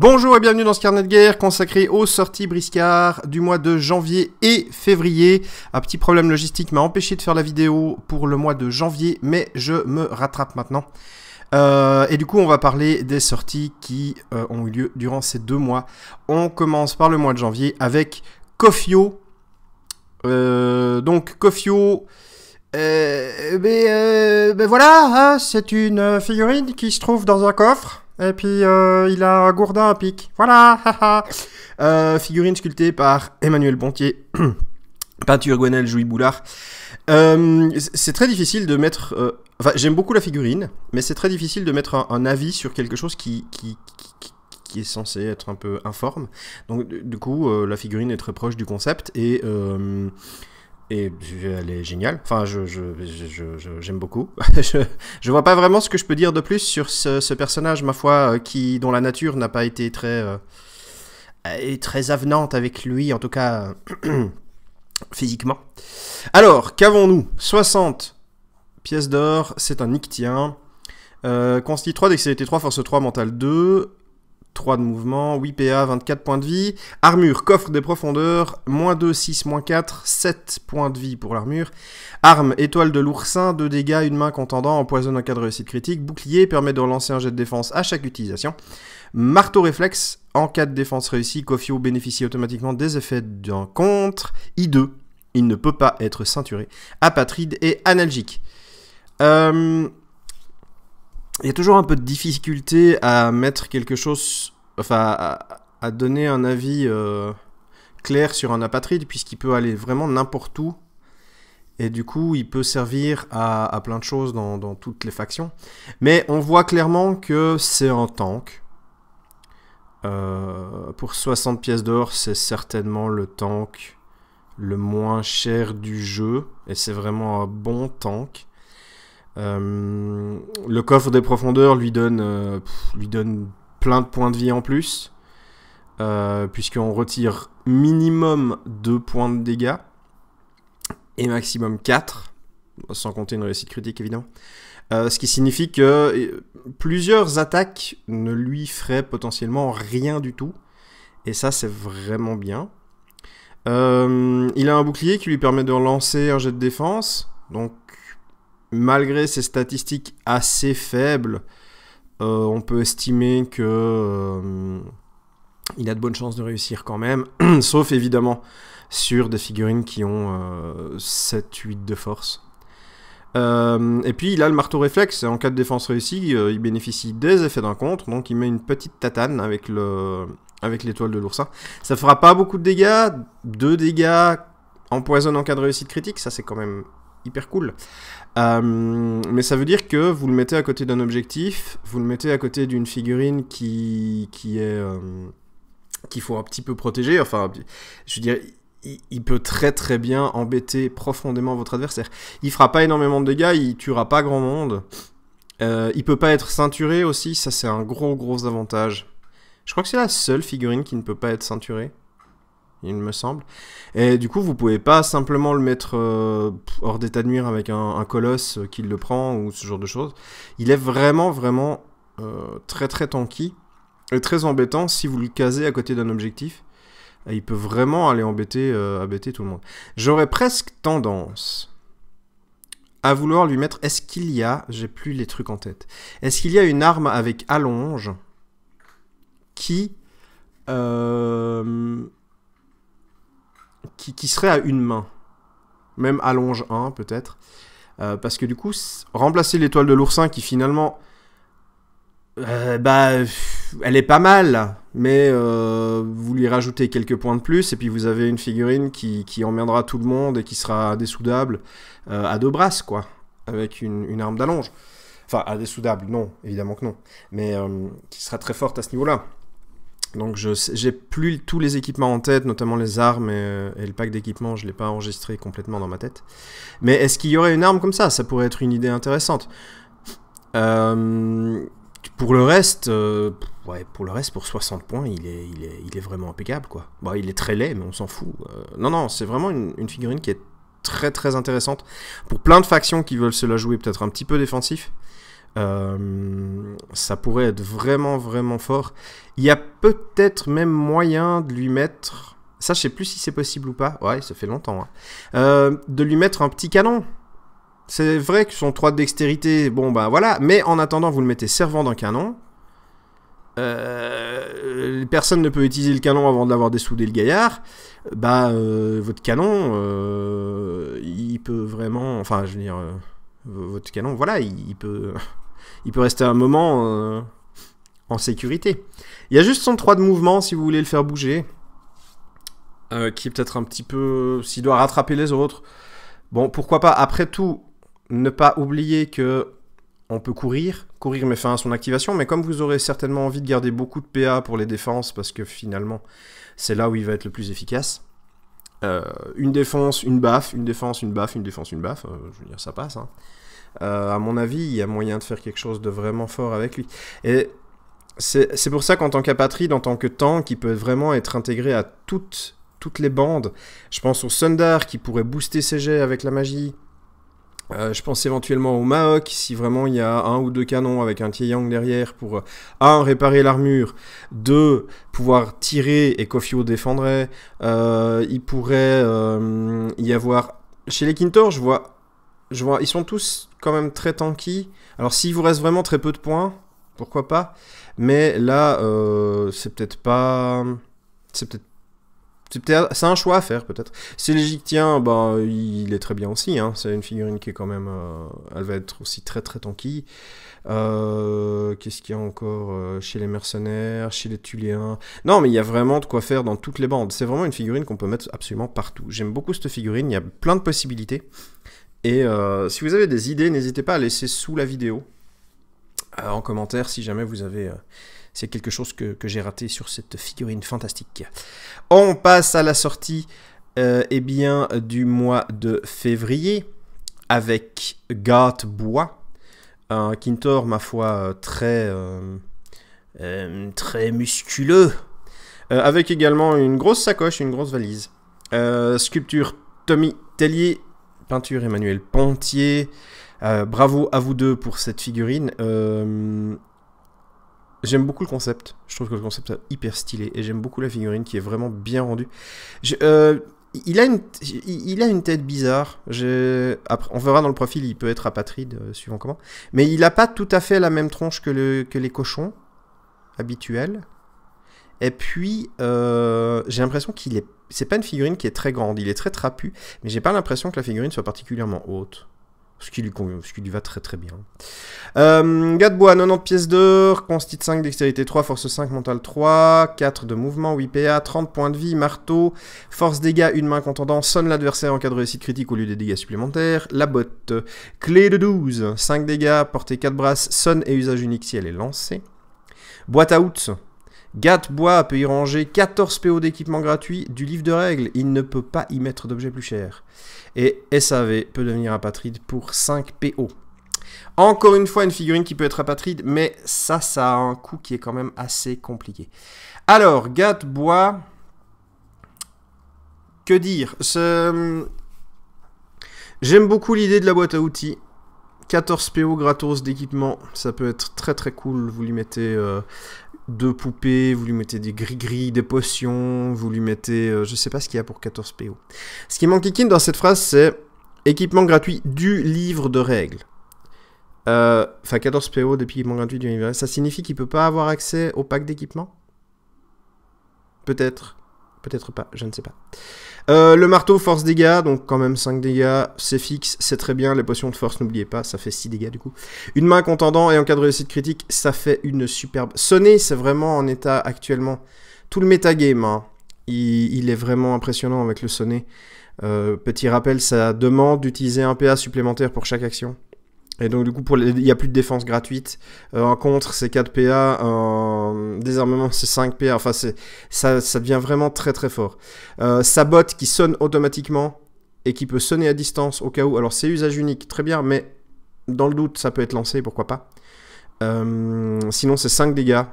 Bonjour et bienvenue dans ce carnet de guerre consacré aux sorties briscards du mois de janvier et février. Un petit problème logistique m'a empêché de faire la vidéo pour le mois de janvier, mais je me rattrape maintenant. Et du coup, on va parler des sorties qui ont eu lieu durant ces 2 mois. On commence par le mois de janvier avec Kofio. Donc, Kofio... voilà, hein, c'est une figurine qui se trouve dans un coffre. Et puis, il a un gourdin à pic. Voilà, figurine sculptée par Emmanuel Bontier. Peinture Gwenel Jouy-Boulard. C'est très difficile de mettre... Enfin, j'aime beaucoup la figurine, mais c'est très difficile de mettre un avis sur quelque chose qui est censé être un peu informe. Donc, du coup, la figurine est très proche du concept et elle est géniale. Enfin, j'aime beaucoup. je vois pas vraiment ce que je peux dire de plus sur ce personnage, ma foi, dont la nature n'a pas été très avenante avec lui, en tout cas physiquement. Alors, qu'avons-nous? 60 pièces d'or, c'est un Ictien. Consti 3, dextérité 3, force 3, mental 2. 3 de mouvement, 8 PA, 24 points de vie. Armure, coffre des profondeurs, -2, 6, -4, 7 points de vie pour l'armure. Arme, étoile de l'oursin, 2 dégâts, une main contendant, empoisonne en cas de réussite critique. Bouclier, permet de relancer un jet de défense à chaque utilisation. Marteau réflexe, en cas de défense réussie, Kofio bénéficie automatiquement des effets d'un contre. I2, il ne peut pas être ceinturé. Apatride et analgique. Il y a toujours un peu de difficulté à mettre quelque chose, enfin à donner un avis clair sur un apatride, puisqu'il peut aller vraiment n'importe où, et du coup il peut servir à plein de choses dans toutes les factions. Mais on voit clairement que c'est un tank. Pour 60 pièces d'or, c'est certainement le tank le moins cher du jeu, et c'est vraiment un bon tank. Le coffre des profondeurs lui donne plein de points de vie en plus, puisqu'on retire minimum 2 points de dégâts et maximum 4, sans compter une réussite critique évidemment. Ce qui signifie que plusieurs attaques ne lui feraient potentiellement rien du tout, et ça c'est vraiment bien. Il a un bouclier qui lui permet de relancer un jet de défense, donc malgré ses statistiques assez faibles, on peut estimer que il a de bonnes chances de réussir quand même, sauf évidemment sur des figurines qui ont 7-8 de force. Et puis il a le marteau réflexe, et en cas de défense réussie, il bénéficie des effets d'un contre, donc il met une petite tatane avec l'étoile de l'oursin. Ça fera pas beaucoup de dégâts, 2 dégâts, empoisonne en cas de réussite critique, ça c'est quand même hyper cool. Mais ça veut dire que vous le mettez à côté d'un objectif, vous le mettez à côté d'une figurine qu'il faut un petit peu protéger. Enfin, je veux dire, il peut très très bien embêter profondément votre adversaire. Il fera pas énormément de dégâts, il tuera pas grand monde. Il peut pas être ceinturé aussi, ça c'est un gros avantage. Je crois que c'est la seule figurine qui ne peut pas être ceinturée, il me semble. Et du coup, vous pouvez pas simplement le mettre hors d'état de nuire avec un colosse qui le prend ou ce genre de choses. Il est vraiment très tanky et très embêtant si vous le casez à côté d'un objectif. Il peut vraiment aller embêter tout le monde. J'aurais presque tendance à vouloir lui mettre... Est-ce qu'il y a... J'ai plus les trucs en tête. Est-ce qu'il y a une arme avec allonge qui serait à une main, même allonge 1 peut-être, parce que du coup remplacer l'étoile de l'oursin qui finalement elle est pas mal, mais vous lui rajoutez quelques points de plus et puis vous avez une figurine qui emmerdera tout le monde et qui sera indésoudable à 2 brasses quoi, avec une arme d'allonge. Enfin indésoudable, non, évidemment que non, mais qui sera très forte à ce niveau-là. Donc j'ai plus tous les équipements en tête, notamment les armes et le pack d'équipements, je ne l'ai pas enregistré complètement dans ma tête. Mais est-ce qu'il y aurait une arme comme ça? Ça pourrait être une idée intéressante. Pour le reste, pour 60 points, il est vraiment impeccable, quoi. Bon, il est très laid, mais on s'en fout. Non, c'est vraiment une figurine qui est très intéressante. Pour plein de factions qui veulent se la jouer peut-être un petit peu défensif, Ça pourrait être vraiment, vraiment fort. Il y a peut-être même moyen de lui mettre... Ça, je sais plus si c'est possible ou pas. Ouais, ça fait longtemps. Hein. De lui mettre un petit canon. C'est vrai que son 3 de dextérité, bon, bah voilà. Mais en attendant, vous le mettez servant d'un canon. Personne ne peut utiliser le canon avant de l'avoir dessoudé le gaillard. Bah, votre canon, il peut vraiment... Enfin, je veux dire... votre canon, voilà, il peut rester un moment en sécurité. Il y a juste son 3 de mouvement, si vous voulez le faire bouger. Qui est peut-être un petit peu... S'il doit rattraper les autres. Bon, pourquoi pas. Après tout, ne pas oublier que on peut courir. Courir met fin à son activation. Mais comme vous aurez certainement envie de garder beaucoup de PA pour les défenses, parce que finalement, c'est là où il va être le plus efficace. Une défense, une baffe. Une défense, une baffe. Une défense, une baffe. Je veux dire, ça passe. Hein. À mon avis, il y a moyen de faire quelque chose de vraiment fort avec lui. Et c'est pour ça qu'en tant qu'apatride, en tant que tank, il peut vraiment être intégré à toutes les bandes. Je pense au Sundar qui pourrait booster ses jets avec la magie. Je pense éventuellement au Maok si vraiment il y a 1 ou 2 canons avec un Tieyang derrière pour 1. Réparer l'armure, 2. Pouvoir tirer et Kofio défendrait. Il pourrait y avoir... Chez les Kintor, je vois, ils sont tous quand même très tanky. Alors s'il vous reste vraiment très peu de points, pourquoi pas. Mais là, c'est peut-être pas... C'est un choix à faire, peut-être. C'est l'Égyptien, bah, il est très bien aussi. Hein. C'est une figurine qui est quand même... elle va être aussi très très tanky. Qu'est-ce qu'il y a encore chez les mercenaires, chez les Thuléens? Non, mais il y a vraiment de quoi faire dans toutes les bandes. C'est vraiment une figurine qu'on peut mettre absolument partout. J'aime beaucoup cette figurine, il y a plein de possibilités. Et si vous avez des idées, n'hésitez pas à laisser sous la vidéo, en commentaire, si jamais vous avez... c'est quelque chose que j'ai raté sur cette figurine fantastique. On passe à la sortie eh bien, du mois de février avec Gâte Bois. Un Kintor, ma foi, très musculeux. Avec également une grosse sacoche, une grosse valise. Sculpture Tommy Tellier. Peinture Emmanuel Pontier. Bravo à vous deux pour cette figurine. J'aime beaucoup le concept. Je trouve que le concept est hyper stylé. Et j'aime beaucoup la figurine qui est vraiment bien rendue. Il a une tête bizarre. Après, on verra dans le profil, il peut être apatride, suivant comment. Mais il n'a pas tout à fait la même tronche que les cochons habituels. Et puis, j'ai l'impression qu'il est... C'est pas une figurine qui est très grande. Il est très trapu. Mais j'ai pas l'impression que la figurine soit particulièrement haute. Ce qui lui va très très bien. Gars de bois, 90 pièces d'or, constite 5, dextérité 3, force 5, mental 3, 4 de mouvement, 8 PA, 30 points de vie, marteau, force dégâts, une main contendant, sonne l'adversaire en cas de réussite critique au lieu des dégâts supplémentaires, la botte, clé de 12, 5 dégâts, portée 4 brasses, sonne et usage unique si elle est lancée. Boîte à out, Gâte bois peut y ranger 14 PO d'équipement gratuit du livre de règles, il ne peut pas y mettre d'objets plus chers. Et SAV peut devenir apatride pour 5 PO. Encore une fois, une figurine qui peut être apatride, mais ça a un coût qui est quand même assez compliqué. Alors, Gâte bois, que dire? J'aime beaucoup l'idée de la boîte à outils. 14 PO gratos d'équipement, ça peut être très très cool. Vous lui mettez 2 poupées, vous lui mettez des gris-gris, des potions, vous lui mettez... je sais pas ce qu'il y a pour 14 PO. Ce qui manque dans cette phrase, c'est équipement gratuit du livre de règles. Enfin, 14 PO d'équipement gratuit du livre de règles. Ça signifie qu'il peut pas avoir accès au pack d'équipement? Peut-être. Peut-être pas, je ne sais pas. Le marteau, force dégâts, donc quand même 5 dégâts, c'est fixe, c'est très bien. Les potions de force, n'oubliez pas, ça fait 6 dégâts du coup. Une main contendant et en cas de réussite critique, ça fait une superbe... Sonner, c'est vraiment en état actuellement. Tout le metagame, hein, il est vraiment impressionnant avec le sonner. Petit rappel, ça demande d'utiliser un PA supplémentaire pour chaque action. Et donc du coup, il n'y a plus de défense gratuite. En contre, c'est 4 PA. En désarmement, c'est 5 PA. Enfin, ça devient vraiment très très fort. Sa botte qui sonne automatiquement et qui peut sonner à distance au cas où. Alors c'est usage unique, très bien, mais dans le doute, ça peut être lancé, pourquoi pas. Sinon, c'est 5 dégâts.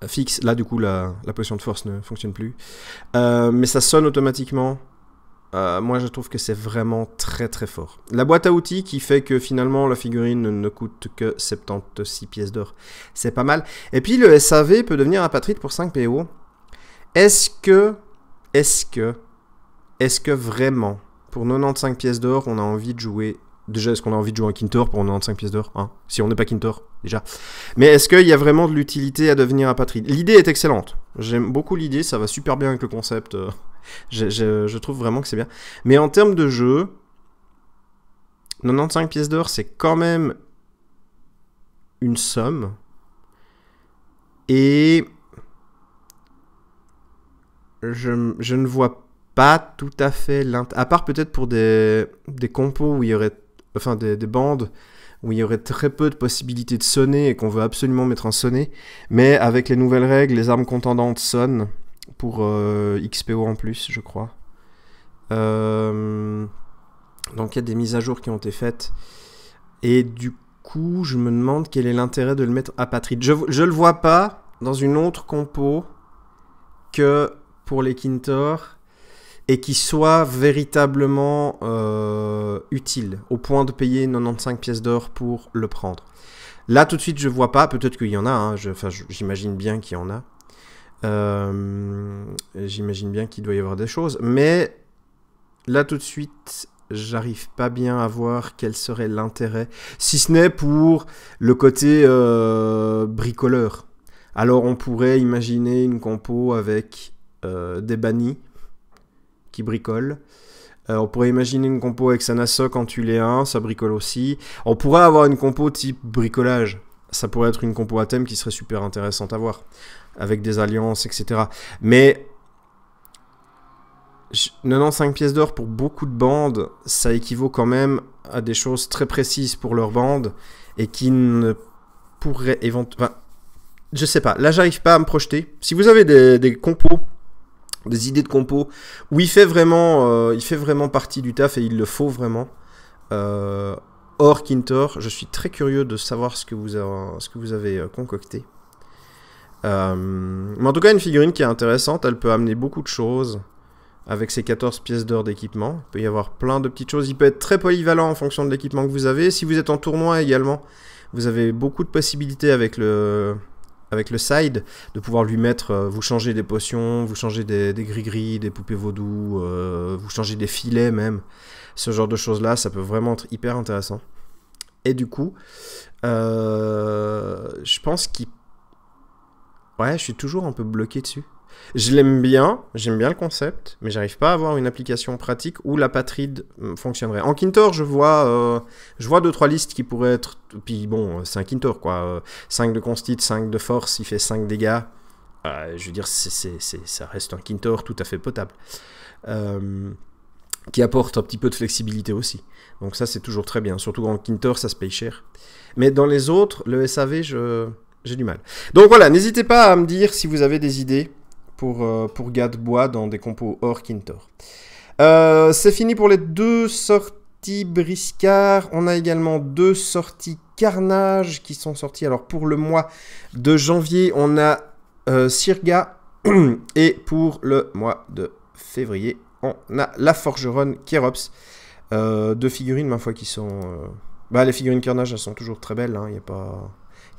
Fixe. Là, du coup, la potion de force ne fonctionne plus. Mais ça sonne automatiquement. moi je trouve que c'est vraiment très très fort. La boîte à outils qui fait que finalement la figurine ne coûte que 76 pièces d'or, c'est pas mal. Et puis le SAV peut devenir apatride pour 5 PO. Est-ce que vraiment, pour 95 pièces d'or, on a envie de jouer... Déjà, est-ce qu'on a envie de jouer un Kintor pour 95 pièces d'or, hein, si on n'est pas Kintor, déjà. Mais est-ce qu'il y a vraiment de l'utilité à devenir apatride? L'idée est excellente. J'aime beaucoup l'idée, ça va super bien avec le concept. Je trouve vraiment que c'est bien. Mais en termes de jeu, 95 pièces d'or, c'est quand même une somme. Et je ne vois pas tout à fait l'intérêt. À part peut-être pour des compos où il y aurait... Enfin, des bandes où il y aurait très peu de possibilités de sonner et qu'on veut absolument mettre un sonnet. Mais avec les nouvelles règles, les armes contendantes sonnent pour XPO en plus, je crois. Donc il y a des mises à jour qui ont été faites. Et du coup, je me demande quel est l'intérêt de le mettre apatride. Je le vois pas dans une autre compo que pour les Kintor. Et qui soit véritablement utile, au point de payer 95 pièces d'or pour le prendre. Là, tout de suite, je vois pas, peut-être qu'il y en a, hein, j'imagine bien qu'il y en a. J'imagine bien qu'il doit y avoir des choses, mais là, tout de suite, j'arrive pas bien à voir quel serait l'intérêt, si ce n'est pour le côté bricoleur. Alors, on pourrait imaginer une compo avec des bannis, qui bricole. On pourrait imaginer une compo avec Sanasok en Tuléen, ça bricole aussi. On pourrait avoir une compo type bricolage. Ça pourrait être une compo à thème qui serait super intéressante à voir, avec des alliances, etc. Mais 95 pièces d'or pour beaucoup de bandes, ça équivaut quand même à des choses très précises pour leur bande et qui ne pourraient éventuellement... Enfin, je sais pas, là j'arrive pas à me projeter. Si vous avez des compos, des idées de compos où il fait vraiment partie du taf et il le faut vraiment, hors Kintor, je suis très curieux de savoir ce que vous avez concocté. Mais en tout cas, une figurine qui est intéressante, elle peut amener beaucoup de choses avec ses 14 pièces d'or d'équipement. Il peut y avoir plein de petites choses. Il peut être très polyvalent en fonction de l'équipement que vous avez. Si vous êtes en tournoi également, vous avez beaucoup de possibilités avec le side, de pouvoir lui mettre, vous changer des potions, vous changer des gris-gris, des poupées vaudou, vous changer des filets même. Ce genre de choses-là, ça peut vraiment être hyper intéressant. Et du coup, je pense qu'il... Ouais, je suis toujours un peu bloqué dessus. Je l'aime bien, j'aime bien le concept, mais j'arrive pas à avoir une application pratique où l'apatride fonctionnerait. En Kintor, je vois 2-3 listes qui pourraient être... Puis bon, c'est un Kintor, quoi. 5 de constite, 5 de force, il fait 5 dégâts. Je veux dire, ça reste un Kintor tout à fait potable. Qui apporte un petit peu de flexibilité aussi. Donc ça, c'est toujours très bien. Surtout en Kintor, ça se paye cher. Mais dans les autres, le SAV, j'ai du mal. Donc voilà, n'hésitez pas à me dire si vous avez des idées pour Gadebois dans des compos hors Kintor. C'est fini pour les 2 sorties Briscard. On a également 2 sorties Carnage qui sont sorties. Alors pour le mois de janvier, on a Sirga. Et pour le mois de février, on a la Forgeronne Kérops. 2 figurines, ma foi, qui sont... les figurines Carnage, elles sont toujours très belles. Il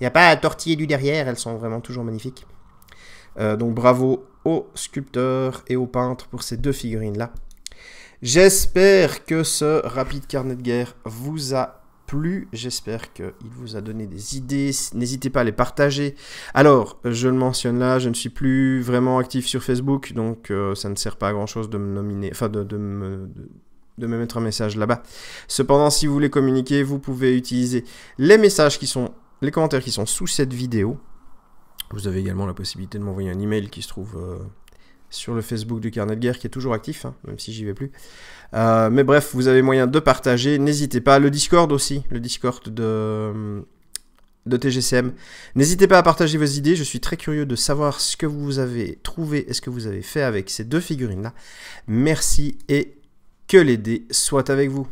n'y a pas à tortiller du derrière. Elles sont vraiment toujours magnifiques. Donc bravo aux sculpteurs et aux peintres pour ces 2 figurines-là. J'espère que ce rapide carnet de guerre vous a plu. J'espère qu'il vous a donné des idées. N'hésitez pas à les partager. Alors, je le mentionne là, je ne suis plus vraiment actif sur Facebook, donc ça ne sert pas à grand-chose de me nominer, enfin de me mettre un message là-bas. Cependant, si vous voulez communiquer, vous pouvez utiliser les commentaires qui sont sous cette vidéo. Vous avez également la possibilité de m'envoyer un email qui se trouve sur le Facebook du Carnet de Guerre, qui est toujours actif, hein, même si j'y vais plus. Mais bref, vous avez moyen de partager, n'hésitez pas. Le Discord aussi, le Discord de TGCM. N'hésitez pas à partager vos idées, je suis très curieux de savoir ce que vous avez trouvé et ce que vous avez fait avec ces 2 figurines-là. Merci et que les dés soient avec vous.